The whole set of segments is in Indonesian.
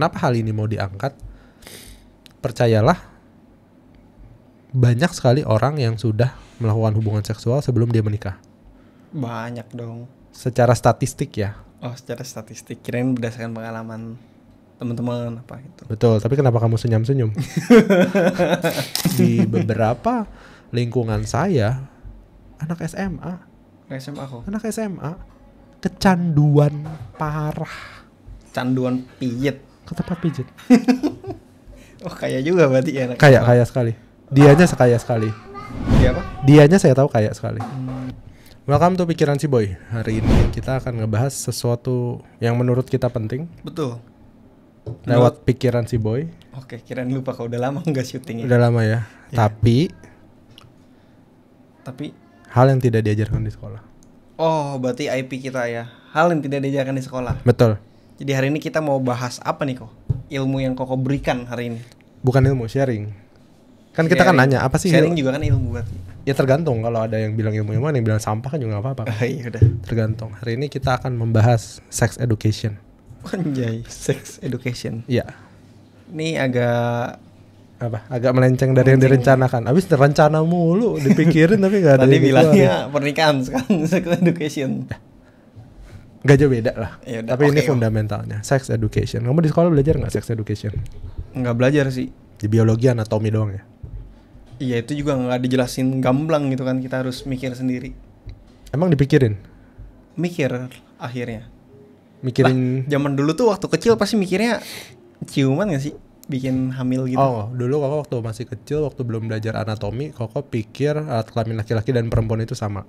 Kenapa hal ini mau diangkat? Percayalah, banyak sekali orang yang sudah melakukan hubungan seksual sebelum dia menikah. Banyak dong. Secara statistik ya. Oh, secara statistik. Kirain berdasarkan pengalaman teman-teman apa gitu. Betul, tapi kenapa kamu senyum-senyum? Di beberapa lingkungan saya, anak SMA kecanduan parah Canduan pijit. ke tempat pijit. Oh, kaya juga berarti ya anak. Kaya sekali. Dianya sekaya sekali. Dia apa? Dianya saya tahu kaya sekali. Welcome to Pikiran Si Boy. Hari ini kita akan ngebahas sesuatu yang menurut kita penting Betul. lewat Pikiran Si Boy. Oke, kirain lupa kalau udah lama nggak syuting ya. Udah lama ya. Tapi hal yang tidak diajarkan di sekolah. Oh, berarti IP kita ya. Hal yang tidak diajarkan di sekolah. Betul. Jadi hari ini kita mau bahas apa nih kok? Ilmu yang Koko berikan hari ini. Bukan ilmu, sharing. Kan kita kan nanya apa sih? Sharing juga kan ilmu berarti. Ya tergantung, kalau ada yang bilang ilmu-ilmu, ada yang bilang sampah kan juga gak apa-apa. Iya udah. Tergantung. Hari ini kita akan membahas sex education. Anjay, sex education. Iya. Ini agak Agak melenceng dari yang direncanakan. Abis rencana mulu, dipikirin tapi gak ada. Tadi yang bilangnya pernikahan, sekarang sex education. Gak jauh beda lah. Yaudah, tapi ini oke. fundamentalnya, sex education. Kamu di sekolah belajar gak sex education? Nggak belajar sih. Di biologi, anatomi doang ya? Iya, itu juga nggak dijelasin gamblang gitu kan, kita harus mikir sendiri. Emang dipikirin? Mikir akhirnya. Mikirin. Zaman dulu tuh waktu kecil pasti mikirnya ciuman nggak sih, bikin hamil gitu. Oh, dulu Koko waktu masih kecil, waktu belum belajar anatomi, Koko pikir alat kelamin laki-laki dan perempuan itu sama.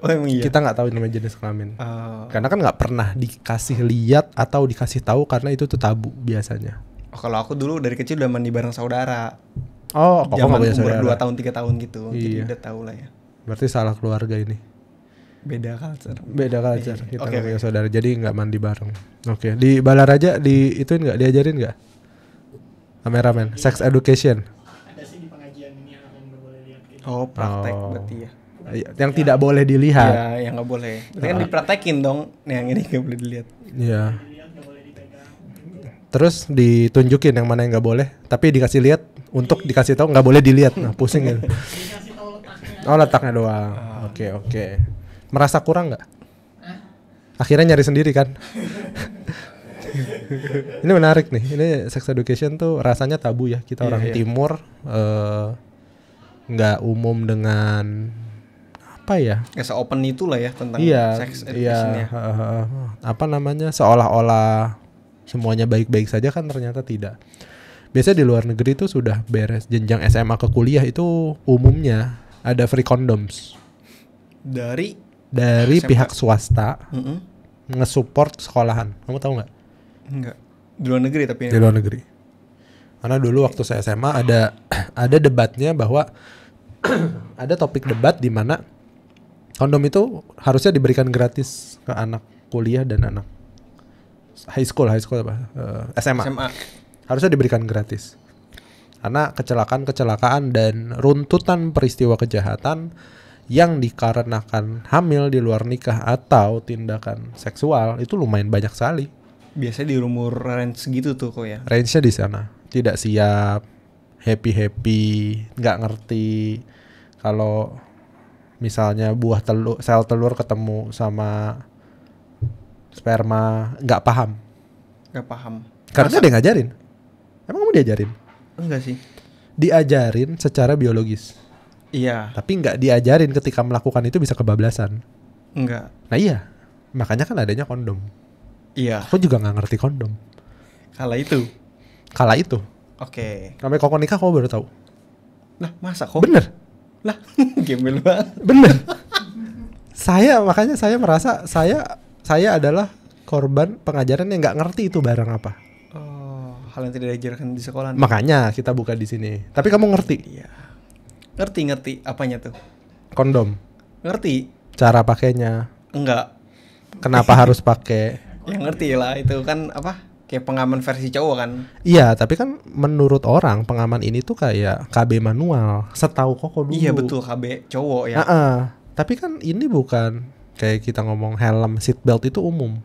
Oh emang iya. Kita nggak tahu namanya jenis kelamin. Oh. Karena kan nggak pernah dikasih lihat atau dikasih tahu karena itu tuh tabu biasanya. Oh, kalau aku dulu dari kecil udah mandi bareng saudara. Oh, Koko nggak Zaman punya umur saudara. 2 tahun 3 tahun gitu. Jadi Iya. udah tahu lah ya. Berarti salah keluarga ini. Beda culture. Beda culture. Iya. Kita Oke, nggak punya oke. saudara, jadi nggak mandi bareng. Oke, di Balaraja ituin nggak, diajarin nggak? Kameramen, sex education. Ada sih di pengajian ini yang nggak boleh lihat gitu. Oh, praktek Oh. berarti ya. Yang tidak boleh dilihat. Ya, yang nggak boleh. Berarti kan dipraktekin dong. Yang ini nggak boleh dilihat. Iya. Dilihat nggak boleh dipegang. Terus ditunjukin yang mana yang nggak boleh, tapi dikasih lihat untuk dikasih tahu nggak boleh dilihat. Nah, pusing gitu. Dikasih tahu letaknya. Oh, letaknya doang. Oke. Merasa kurang nggak? Akhirnya nyari sendiri kan? Ini menarik nih. Ini sex education tuh rasanya tabu ya. Kita Iya, orang iya. timur nggak umum dengan apa ya? Nggak se-open itulah ya tentang Iya, sex iya. education-nya. Apa namanya? Seolah-olah semuanya baik-baik saja kan ternyata tidak. Biasanya di luar negeri tuh sudah beres jenjang SMA ke kuliah itu umumnya ada free condoms Dari dari SMA. pihak swasta Mm-mm. nge-support sekolahan. Kamu tahu nggak? Enggak. Di luar negeri tapi Di luar negeri. Karena dulu waktu saya SMA ada debatnya bahwa ada topik debat di mana kondom itu harusnya diberikan gratis ke anak kuliah dan anak high school apa? SMA. SMA. Harusnya diberikan gratis. Karena kecelakaan dan runtutan peristiwa kejahatan yang dikarenakan hamil di luar nikah atau tindakan seksual itu lumayan banyak sekali. Biasanya di umur range segitu tuh kok ya. Range-nya di sana. Tidak siap, happy, nggak ngerti kalau misalnya buah telur, sel telur ketemu sama sperma, nggak paham. Gak paham. Karena dia ngajarin. Emang kamu diajarin? Enggak sih. Diajarin secara biologis. Iya. Tapi nggak diajarin ketika melakukan itu bisa kebablasan. Enggak. Nah iya, makanya kan adanya kondom. Iya. Aku juga nggak ngerti kondom. Kala itu. Kala itu, Oke. sampai Koko nikah kau baru tahu. Lah masa kok? Bener, Lah gembel banget. bener. Makanya saya merasa saya adalah korban pengajaran yang nggak ngerti itu barang apa. Oh, hal yang tidak diajarkan di sekolah. Makanya kita buka di sini. Tapi kamu ngerti Iya. Ngerti apanya tuh? kondom, Ngerti? cara pakainya, Enggak. kenapa harus pakai. Yang ngerti lah itu kan apa? Kayak pengaman versi cowok kan. Iya, tapi kan menurut orang pengaman ini tuh kayak KB manual. Setahu Koko dulu. Iya betul, KB cowok ya. Tapi kan ini bukan kayak kita ngomong helm, seatbelt itu umum.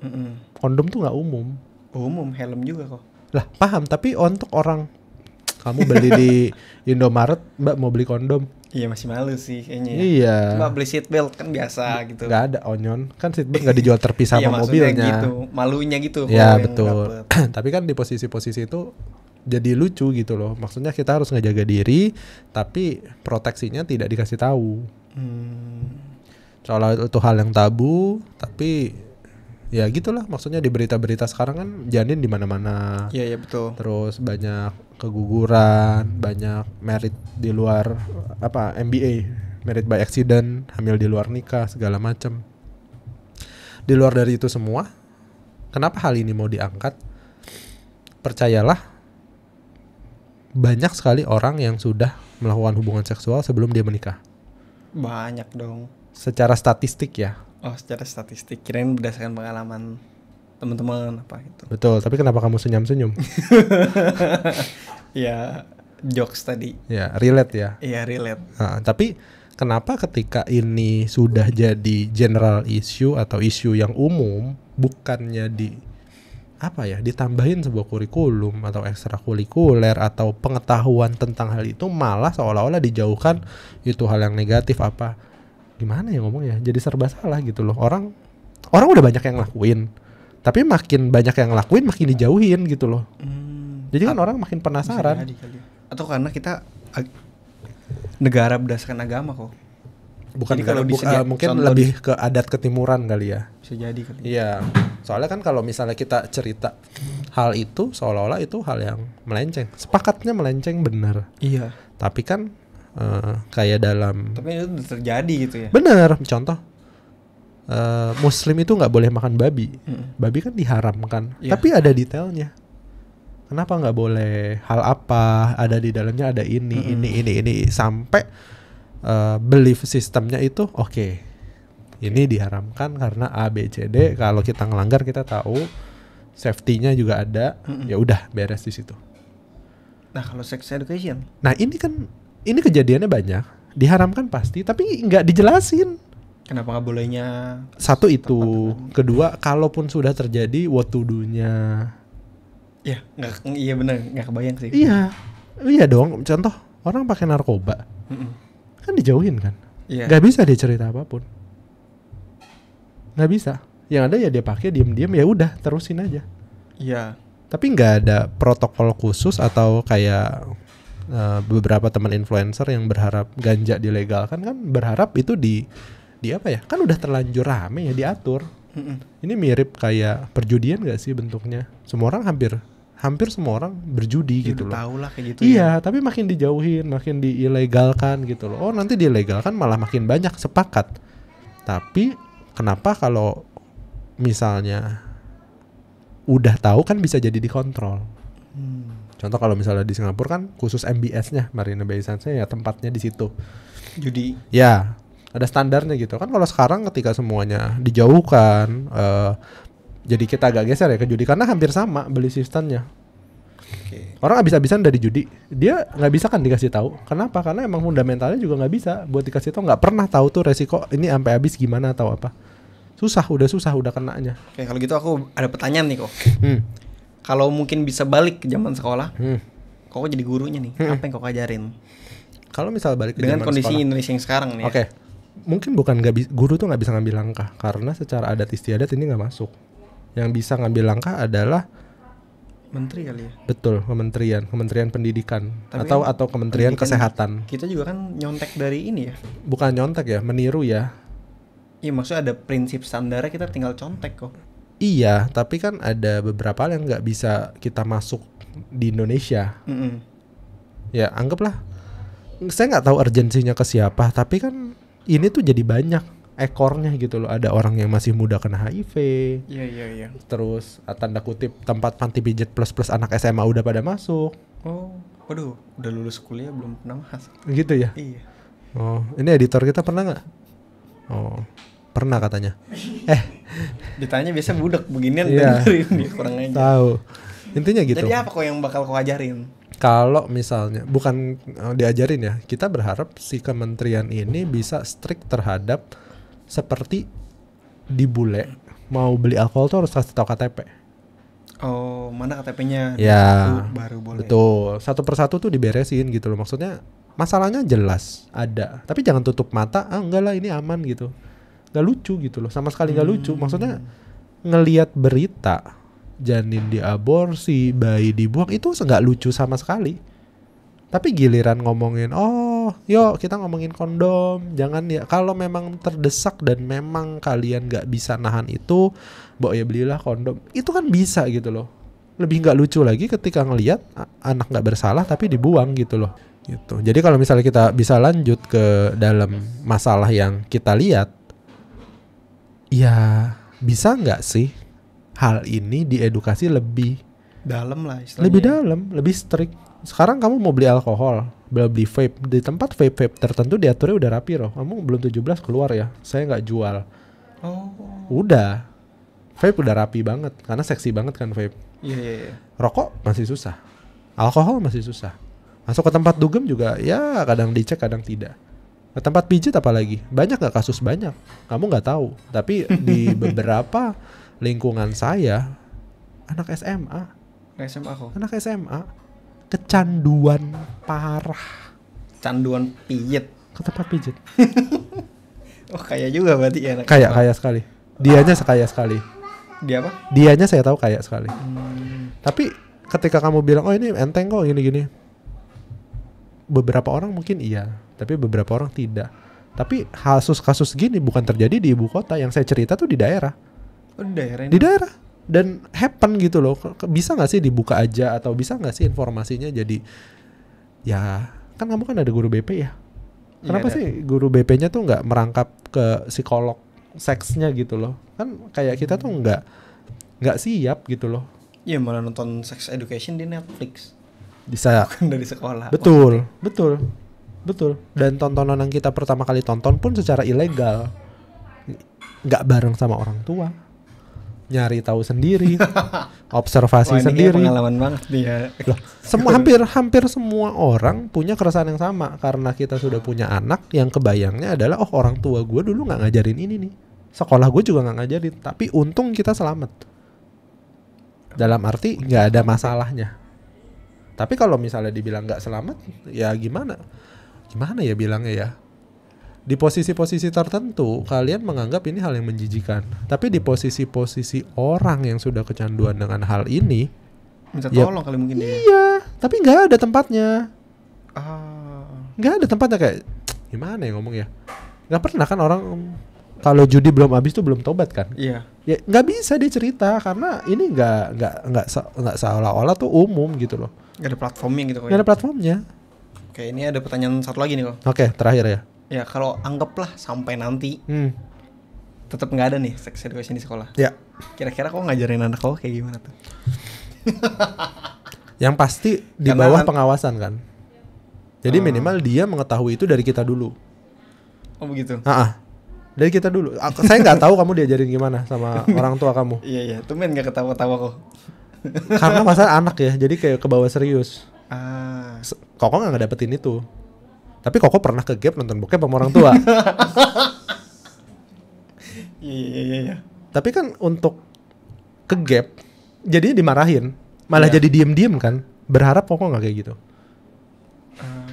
Mm-mm. Kondom tuh nggak umum. Umum helm juga kok. Lah paham, tapi untuk orang kamu beli di Indomaret, Mbak mau beli kondom. Iya masih malu sih kayaknya. Iya. Coba beli seat belt kan biasa gitu. Nggak ada onion, kan seatbelt nggak dijual terpisah Iya, sama maksudnya mobilnya. gitu, malunya gitu. Ya kalau yang betul. dapet. Tapi kan di posisi-posisi itu jadi lucu gitu loh. Maksudnya kita harus ngejaga diri, tapi proteksinya tidak dikasih tahu. Soalnya itu hal yang tabu, tapi ya gitulah. Maksudnya di berita-berita sekarang kan janin di mana-mana. Iya betul. Terus banyak keguguran, banyak married di luar MBA, married by accident, hamil di luar nikah, segala macam. Di luar dari itu semua, kenapa hal ini mau diangkat? Percayalah, banyak sekali orang yang sudah melakukan hubungan seksual sebelum dia menikah. Banyak dong. Secara statistik ya. Oh, secara statistik, kirain berdasarkan pengalaman teman-teman apa gitu. Betul, tapi kenapa kamu senyum-senyum? Ya, jokes tadi. Ya, relate ya. Iya, relate. Nah, tapi kenapa ketika ini sudah jadi general issue atau isu yang umum, bukannya ditambahin sebuah kurikulum atau ekstrakurikuler atau pengetahuan tentang hal itu, malah seolah-olah dijauhkan itu hal yang negatif apa? Gimana ya ngomongnya? Jadi serba salah gitu loh. Orang udah banyak yang ngelakuin, tapi makin banyak yang ngelakuin makin dijauhin gitu loh. Jadi kan orang makin penasaran. Bisa jadi kali. Atau karena kita negara berdasarkan agama kok. Bukan Jadi kalau mungkin contoh lebih ke adat ketimuran kali ya. Bisa jadi kali. Iya. Soalnya kan kalau misalnya kita cerita hal itu seolah-olah itu hal yang melenceng. Sepakatnya melenceng benar. Iya. Tapi kan kayak dalam Tapi itu udah terjadi gitu ya. benar. Contoh Muslim itu nggak boleh makan babi. Babi kan diharamkan. Iya. Tapi ada detailnya. Kenapa nggak boleh? Hal apa? Ada di dalamnya ada ini sampai belief sistemnya itu oke. Ini diharamkan karena A B C D. Kalau kita ngelanggar kita tahu safety-nya juga ada. Ya udah beres di situ. Nah, kalau sex education, Nah, ini kejadiannya banyak. Diharamkan pasti, tapi nggak dijelasin. kenapa nggak bolehnya? Satu itu, kedua kalaupun sudah terjadi what to do-nya. Ya, iya benar, nggak kebayang sih. Iya dong. Contoh orang pakai narkoba, kan dijauhin kan. Iya. Nggak bisa dia cerita apapun. Nggak bisa. Yang ada ya dia pakai diam-diam, ya udah terusin aja. Iya. Tapi nggak ada protokol khusus atau kayak beberapa teman influencer yang berharap ganja dilegalkan, kan berharap itu di apa ya? Kan udah terlanjur rame ya, diatur. Ini mirip kayak perjudian gak sih bentuknya? Semua orang hampir semua orang berjudi Ya, gitu udah loh. tahu lah kayak gitu. Iya, tapi makin dijauhin, makin diilegalkan gitu loh. Oh, nanti dilegalkan malah makin banyak, sepakat. Tapi kenapa kalau misalnya udah tahu kan bisa jadi dikontrol. Contoh kalau misalnya di Singapura kan khusus MBS-nya, Marina Bay Sands-nya ya tempatnya di situ. Judi. Ya, ada standarnya gitu. Kan kalau sekarang ketika semuanya dijauhkan, jadi kita agak geser ya ke judi karena hampir sama beli sistemnya. Oke. Orang habis-habisan dari judi, dia nggak bisa kan dikasih tahu. Kenapa? Karena emang fundamentalnya juga nggak bisa buat dikasih tahu. Nggak pernah tahu tuh resiko ini sampai habis gimana atau apa. Susah, udah kenanya. Oke, kalau gitu aku ada pertanyaan nih kok. Hmm. Kalau mungkin bisa balik ke zaman sekolah, Hmm. kok jadi gurunya nih, apa yang kok ajarin? Kalau misal balik ke Dengan zaman kondisi sekolah. Indonesia yang sekarang nih. Oke. Mungkin bukan guru tuh nggak bisa ngambil langkah karena secara adat istiadat ini nggak masuk. Yang bisa ngambil langkah adalah Menteri kali ya. betul Kementerian Pendidikan Tapi atau kan Kementerian pendidikan Kesehatan. Kita juga kan nyontek dari ini ya. Bukan nyontek ya, meniru ya. Iya, maksudnya ada prinsip standarnya, kita tinggal contek kok. Iya, tapi kan ada beberapa hal yang nggak bisa kita masuk di Indonesia. Ya anggaplah, saya nggak tahu urgensinya ke siapa, tapi kan ini tuh jadi banyak ekornya gitu loh. Ada orang yang masih muda kena HIV, Iya. terus tanda kutip tempat panti pijat plus anak SMA udah pada masuk, Oh, waduh, udah lulus kuliah belum pernah masuk. gitu ya. Iya. Oh, ini editor kita pernah nggak? Oh, pernah katanya. Ditanya biasa budak beginian Iya. dengerin dia kurang aja. Tahu. Intinya gitu. Jadi apa kok yang bakal kau ajarin? Kalau misalnya bukan diajarin ya, kita berharap si kementerian ini bisa strict terhadap seperti di bule mau beli alkohol tuh harus kasih tahu KTP. Oh, mana KTP-nya? Ya, Baru boleh. betul. Satu persatu tuh diberesin gitu loh. Maksudnya masalahnya jelas ada, tapi jangan tutup mata. Ah enggak lah ini aman gitu. Gak lucu gitu loh. Sama sekali gak lucu. Maksudnya ngelihat berita janin diaborsi, bayi dibuang itu nggak lucu sama sekali. Tapi giliran ngomongin, oh, yuk kita ngomongin kondom, jangan ya. Kalau memang terdesak dan memang kalian nggak bisa nahan itu, Mbok ya belilah kondom. Itu kan bisa gitu loh. Lebih nggak lucu lagi ketika ngelihat anak nggak bersalah tapi dibuang gitu loh. Gitu. Jadi kalau misalnya kita bisa lanjut ke dalam masalah yang kita lihat, ya bisa nggak sih hal ini diedukasi lebih Dalam lah istilahnya. lebih dalam, lebih strict. Sekarang kamu mau beli alkohol, beli vape, di tempat vape tertentu diaturnya udah rapi loh. Kamu belum 17 keluar ya, saya nggak jual. Oh. Udah, vape udah rapi banget, karena seksi banget kan vape. Iya. Rokok masih susah, alkohol masih susah. Masuk ke tempat dugem juga, ya kadang dicek, kadang tidak. Ke tempat pijit apalagi, banyak nggak kasus banyak, kamu nggak tahu. Tapi di beberapa lingkungan saya, anak SMA, anak SMA kecanduan parah Canduan pijit. ke tempat pijit. Oh, kaya juga berarti ya anak. Kaya sekali. Dianya sekaya sekali. Dia apa? Dianya saya tahu kaya sekali. Tapi ketika kamu bilang, oh ini enteng kok gini-gini, beberapa orang mungkin iya, tapi beberapa orang tidak. Tapi kasus-kasus gini bukan terjadi di ibu kota. Yang saya cerita tuh di daerah. Oh, di daerah ini. Di daerah. Dan happen gitu loh. Bisa gak sih dibuka aja, atau bisa gak sih informasinya jadi, ya kan kamu kan ada guru BP ya. Kenapa Iya, sih guru BP-nya tuh nggak merangkap ke psikolog seksnya gitu loh? Kan kayak kita tuh nggak siap gitu loh. Iya, malah nonton sex education di Netflix. Bisa. Bukan dari sekolah. Betul. Dan tontonan yang kita pertama kali tonton pun secara ilegal, nggak bareng sama orang tua, nyari tahu sendiri, observasi Wah, ini sendiri. kayak pengalaman banget nih ya. Loh, hampir semua orang punya keresahan yang sama, karena kita sudah punya anak yang kebayangnya adalah, oh orang tua gue dulu nggak ngajarin ini nih, sekolah gue juga nggak ngajarin, tapi untung kita selamat. Dalam arti nggak ada masalahnya. Tapi kalau misalnya dibilang nggak selamat, ya gimana ya bilangnya ya. Di posisi-posisi tertentu kalian menganggap ini hal yang menjijikan, tapi di posisi-posisi orang yang sudah kecanduan dengan hal ini, Minta ya, tolong kali mungkin dia. iya, tapi nggak ada tempatnya. Ah. Nggak ada tempatnya, kayak gimana ya ngomong ya. Nggak pernah kan orang kalau judi belum habis tuh belum tobat kan. Iya. Ya nggak bisa dia cerita karena ini nggak seolah-olah tuh umum gitu loh. Gak ada platformnya gitu kok. Nggak ada platformnya. Oke, ini ada pertanyaan satu lagi nih kok. Oke, terakhir ya. Ya, kalau anggaplah sampai nanti tetap nggak ada nih sex education di sekolah. Ya. Kira-kira kok ngajarin anak kau kayak gimana tuh? Yang pasti di Karena bawah pengawasan kan. Jadi minimal dia mengetahui itu dari kita dulu. Oh begitu. Dari kita dulu. Saya nggak tahu kamu diajarin gimana sama orang tua kamu. Iya, tumben nggak ketawa-tawa kok. Karena masalah anak ya, jadi kayak ke bawah serius. Koko nggak dapetin itu. Tapi Koko pernah ke gap nonton bokep sama orang tua. Iya. Tapi kan untuk ke gap, jadinya dimarahin. Malah Iya. jadi diem-diem kan. Berharap Koko nggak kayak gitu.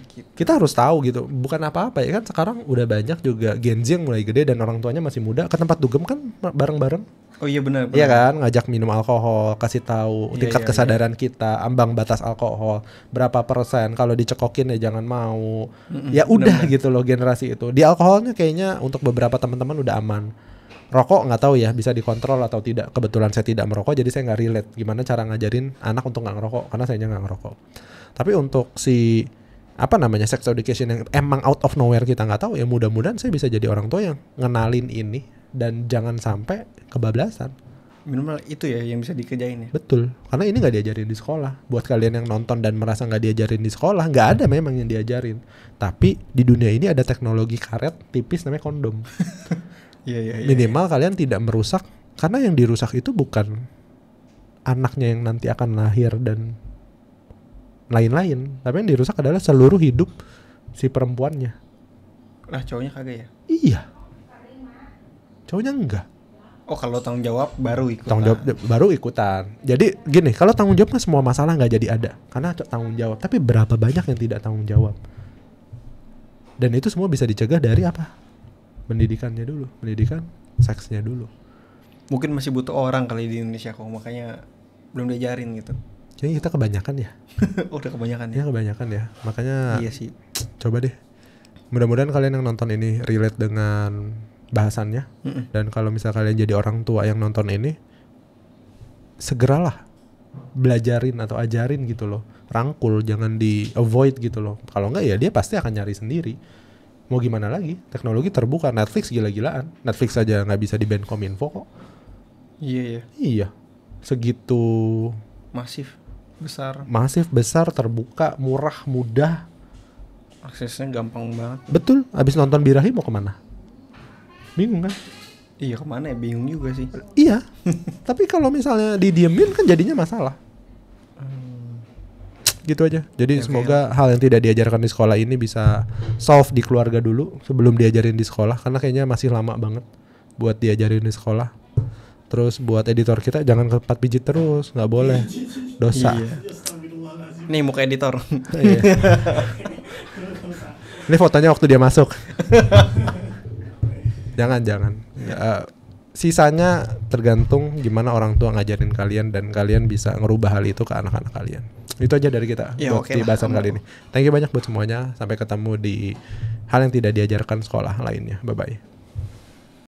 Gitu. Kita harus tahu gitu. Bukan apa-apa ya kan, sekarang udah banyak juga Gen Z yang mulai gede dan orang tuanya masih muda. Ke tempat dugem kan bareng-bareng. Oh iya benar. Iya kan, ngajak minum alkohol, kasih tahu tingkat kesadaran kita, ambang batas alkohol, berapa persen, kalau dicekokin ya jangan mau. Ya udah bener-bener. gitu loh generasi itu. Di alkoholnya kayaknya untuk beberapa teman-teman udah aman. Rokok nggak tahu ya bisa dikontrol atau tidak. Kebetulan saya tidak merokok, jadi saya nggak relate gimana cara ngajarin anak untuk nggak ngerokok, karena saya nggak ngerokok. Tapi untuk si sex education yang emang out of nowhere kita nggak tahu, ya mudah-mudahan saya bisa jadi orang tua yang ngenalin ini dan jangan sampai kebablasan. Minimal itu ya yang bisa dikerjain ya. Betul, karena ini nggak diajarin di sekolah. Buat kalian yang nonton dan merasa nggak diajarin di sekolah, nggak ada memang yang diajarin. Tapi di dunia ini ada teknologi karet tipis namanya kondom. Iya. Minimal kalian tidak merusak, karena yang dirusak itu bukan anaknya yang nanti akan lahir dan lain-lain, tapi yang dirusak adalah seluruh hidup si perempuannya. Lah cowoknya kagak ya? Iya, cowoknya enggak. Oh, kalau tanggung jawab baru ikut. Tanggung jawab baru ikutan. Jadi gini, kalau tanggung jawab kan semua masalah nggak jadi ada karena tanggung jawab. Tapi berapa banyak yang tidak tanggung jawab? Dan itu semua bisa dicegah dari apa? Pendidikannya dulu, pendidikan seksnya dulu. Mungkin masih butuh orang kali di Indonesia kok, makanya belum diajarin gitu. Kayaknya kita kebanyakan ya. Udah kebanyakan ya. Iya kebanyakan ya. Makanya Iya sih. coba deh. Mudah-mudahan kalian yang nonton ini relate dengan bahasannya. Dan kalau misal kalian jadi orang tua yang nonton ini, segeralah belajarin atau ajarin gitu loh. Rangkul, jangan di avoid gitu loh. Kalau enggak ya dia pasti akan nyari sendiri. Mau gimana lagi? Teknologi terbuka. Netflix gila-gilaan. Netflix aja nggak bisa di ban Kominfo kok. Iya ya. Iya. Segitu Masif, besar. masif, besar, terbuka, murah, mudah. Aksesnya gampang banget. Betul. Abis nonton Birahi mau kemana? Bingung kan? Iya, kemana ya? Bingung juga sih. Iya. Tapi kalau misalnya didiemin kan jadinya masalah. Gitu aja. Jadi semoga hal yang tidak diajarkan di sekolah ini bisa solve di keluarga dulu sebelum diajarin di sekolah, karena kayaknya masih lama banget buat diajarin di sekolah. Terus buat editor kita jangan kepat pijit terus, nggak boleh. Dosa. Iya. Astagfirullahaladzim. Nih muka editor. Iya. Ini fotonya waktu dia masuk. Jangan. Sisanya tergantung gimana orang tua ngajarin kalian dan kalian bisa ngerubah hal itu ke anak-anak kalian. Itu aja dari kita Ya, buat oke di lah, bahasan kali ini. Thank you banyak buat semuanya. Sampai ketemu di hal yang tidak diajarkan sekolah lainnya. Bye-bye.